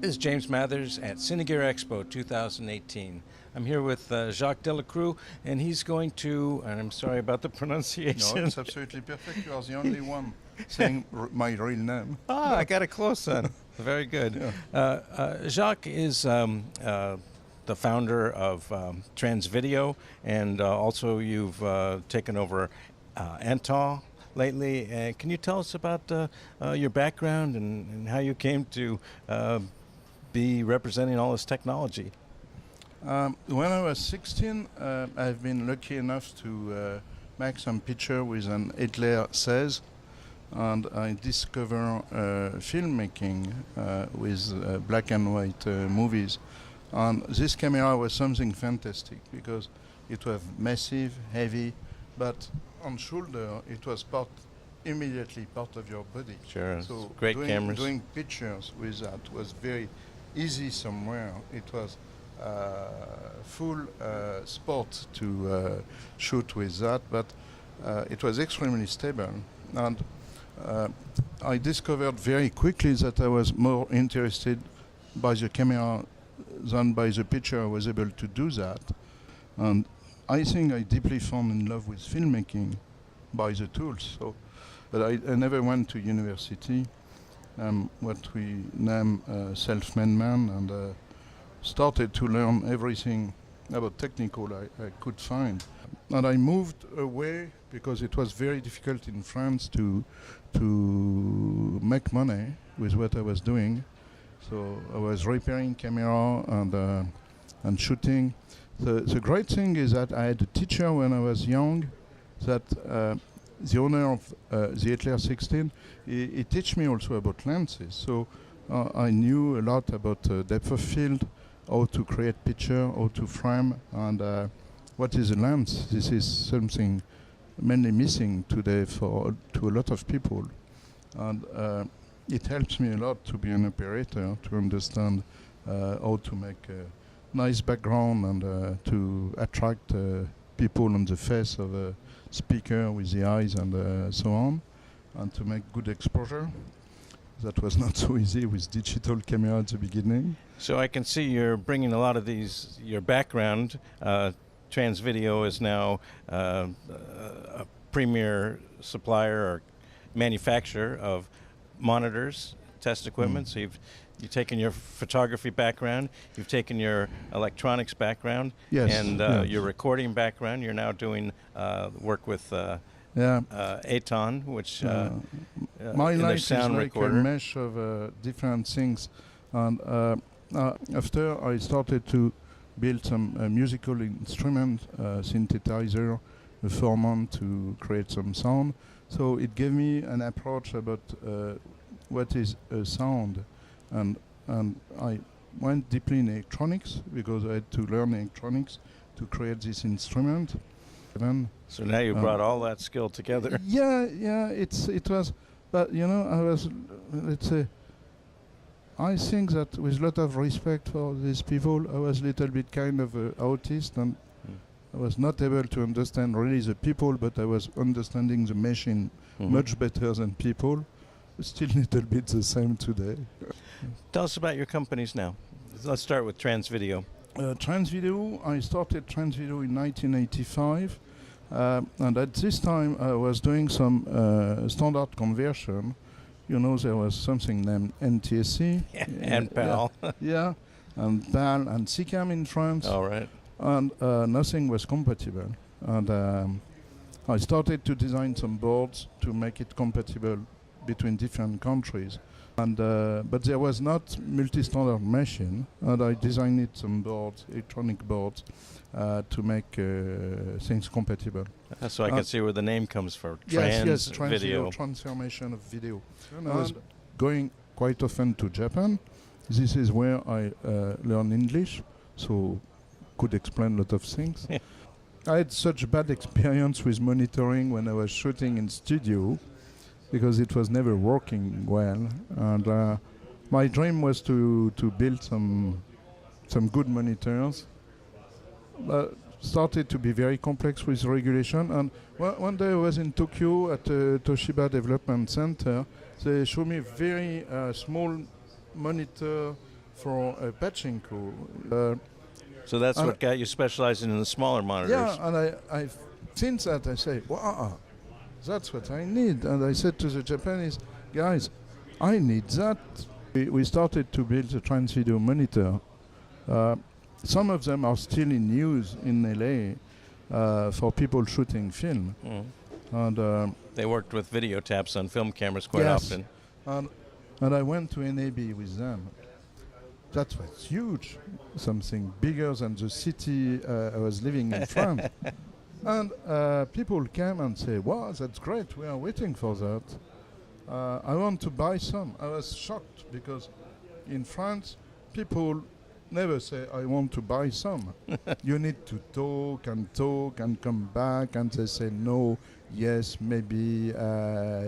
This is James Mathers at Cine Expo 2018. I'm here with Jacques Delacoux, and he's going to, and I'm sorry about the pronunciation. No, it's absolutely perfect. You are the only one saying my real name. Ah, I got it close then. Very good. Yeah. Jacques is the founder of TRANSVIDEO, and also you've taken over AATON lately. Can you tell us about your background and how you came to be representing all this technology? When I was 16, I've been lucky enough to make some picture with an DCS, and I discover filmmaking with black and white movies. And this camera was something fantastic because it was massive, heavy, but on shoulder it was immediately part of your body. Sure, so great cameras. Doing pictures with that was very easy somewhere. It was full sport to shoot with that, but it was extremely stable. And I discovered very quickly that I was more interested by the camera than by the picture. I was able to do that. And I think I deeply fell in love with filmmaking by the tools. So, but I never went to university. What we name self-made man, and started to learn everything about technical I could find. And I moved away because it was very difficult in France to make money with what I was doing. So I was repairing camera and shooting. The great thing is that I had a teacher when I was young that the owner of the Hitler 16, he taught me also about lenses. So I knew a lot about depth of field, how to create picture, how to frame, and what is a lens. This is something mainly missing today to a lot of people. And it helps me a lot to be an operator, to understand how to make a nice background and to attract people on the face of a speaker with the eyes and so on, and to make good exposure. That was not so easy with digital camera at the beginning. So I can see you're bringing a lot of these, your background. TRANSVIDEO is now a premier supplier or manufacturer of monitors, test equipment. So you've taken your photography background, you've taken your electronics background, yes, and your recording background. You're now doing work with AATON, which my in life their sound is like recorder. a mesh of different things. And after I started to build some musical instrument, synthesizer, a foreman to create some sound. So it gave me an approach about what is a sound. And I went deeply in electronics because I had to learn electronics to create this instrument. So now you brought all that skill together. Yeah, it was, but you know, I was, let's say, I think that with a lot of respect for these people, I was a little bit kind of an autist, and I was not able to understand really the people, but I was understanding the machine much better than people. Still a little bit the same today. Tell us about your companies now. Let's start with TRANSVIDEO. TRANSVIDEO, I started TRANSVIDEO in 1985, and at this time I was doing some standard conversion. You know, there was something named NTSC. And PAL. Yeah, and PAL and SICAM in France. All right. And nothing was compatible. And I started to design some boards to make it compatible between different countries. And but there was not multi-standard machine, and I designed some boards, electronic boards, to make things compatible. So I can see where the name comes from. Yes, TRANSVIDEO. Transformation of video. And I was going quite often to Japan. This is where I learned English, so could explain a lot of things. I had such bad experience with monitoring when I was shooting in studio, because it was never working well, and my dream was to build some good monitors. But started to be very complex with regulation. And one day I was in Tokyo at the Toshiba Development Center. They showed me a very small monitor for pachinko. So that's what got you specializing in the smaller monitors. Yeah, and I since that I say, wow, that's what I need. And I said to the Japanese guys, I need that. We started to build a TRANSVIDEO monitor. Some of them are still in use in LA for people shooting film. And they worked with video taps on film cameras quite often. And I went to NAB with them. That was huge, something bigger than the city I was living in France. And people came and say, wow, that's great, we are waiting for that. I want to buy some. I was shocked because in France, people never say, I want to buy some. You need to talk and come back, and they say, no, yes, maybe,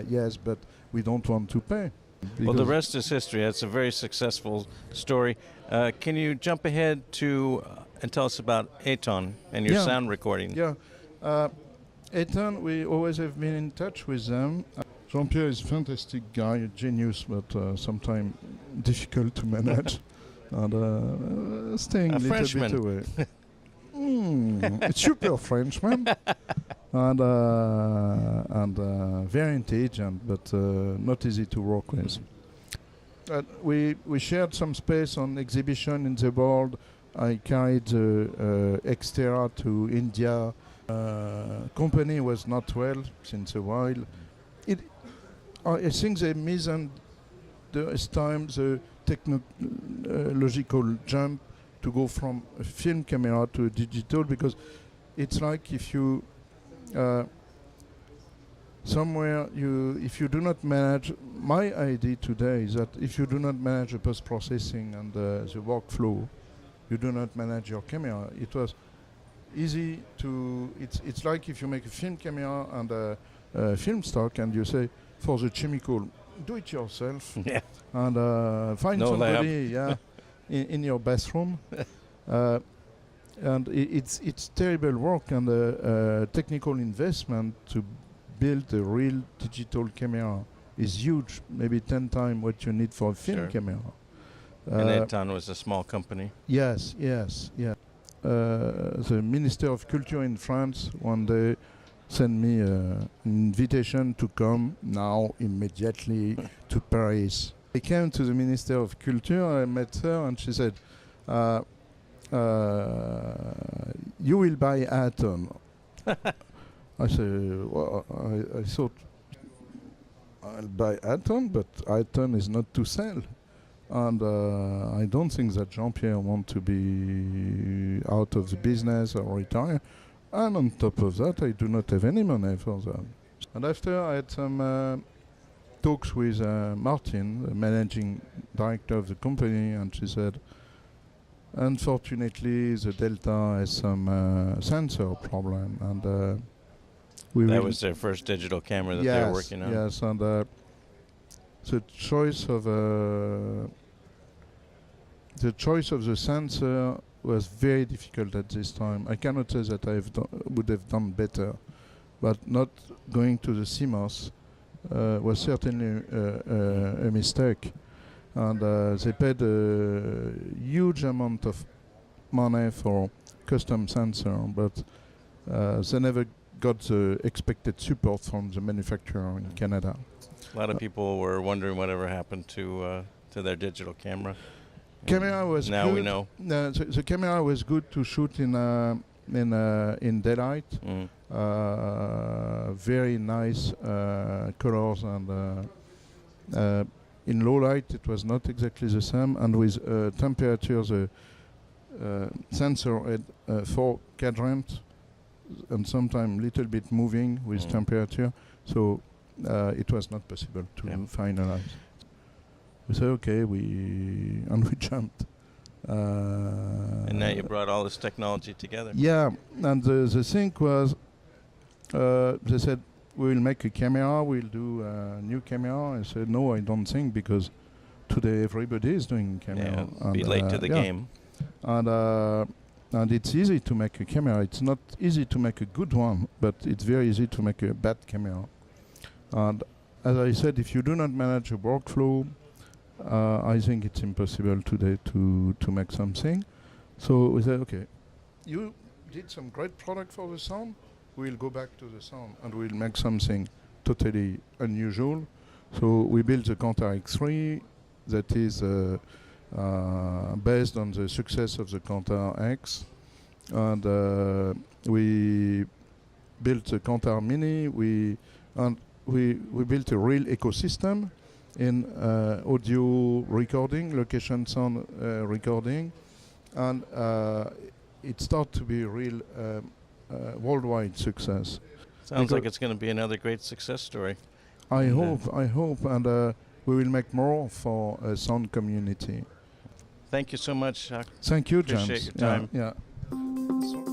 yes, but we don't want to pay. Well, the rest is history. That's a very successful story. Can you jump ahead to and tell us about AATON and your sound recording? Yeah. AATON, we always have been in touch with them. Jean-Pierre is a fantastic guy, a genius, but sometimes difficult to manage. And staying a little Frenchman. bit away. A super Frenchman. And very intelligent, but not easy to work with. We shared some space on exhibition in the world. I carried the Xterra to India. Company was not well since a while. I think they misunderstood the technological jump to go from a film camera to a digital, because it's like if you if you do not manage, my idea today is that if you do not manage the post-processing and the workflow, you do not manage your camera. It was easy to, it's like if you make a film camera and a film stock and you say, for the chemical, do it yourself. Yeah. And find somebody in your bathroom. And it's terrible work and technical investment to build a real digital camera is huge, maybe 10 times what you need for a film camera. And AATON was a small company. Yes. The Minister of Culture in France one day sent me an invitation to come now immediately to Paris. I came to the Minister of Culture, I met her and she said, you will buy AATON. I said, well, I thought I'll buy AATON, but AATON is not to sell. And I don't think that Jean-Pierre wants to be out of the business or retire. And on top of that, I do not have any money for that. And after I had some talks with Martin, the managing director of the company, and she said, unfortunately, the Delta has some sensor problem, and that was their first digital camera that they were working on. Yes, and the choice of the sensor was very difficult at this time. I cannot say that I would have done better, but not going to the CMOS was certainly a mistake. And they paid a huge amount of money for custom sensor, but they never got the expected support from the manufacturer in Canada. A lot of people were wondering whatever happened to their digital camera. Camera was now good. We know. The camera was good to shoot in daylight. Very nice colors, and in low light it was not exactly the same. And with temperature, the sensor had 4 quadrants, and sometimes little bit moving with temperature. So it was not possible to finalize. We said, okay, we jumped. And now you brought all this technology together. Yeah, and the thing was, they said, we'll make a camera, we'll do a new camera. I said, no, I don't think, because today everybody is doing camera. Yeah, be late to the game. And And it's easy to make a camera. It's not easy to make a good one, but it's very easy to make a bad camera. And as I said, if you do not manage a workflow, I think it's impossible today to make something. So we said, okay, you did some great product for the sound, we'll go back to the sound and we'll make something totally unusual. So we built the Kantar X3 that is based on the success of the Kantar X. And we built the Kantar Mini. We built a real ecosystem in audio recording, location sound recording. And it started to be a real worldwide success. Sounds like it's going to be another great success story. I hope, and we will make more for a sound community. Thank you so much, Jacques. Thank you, James. Appreciate your time. Yeah. So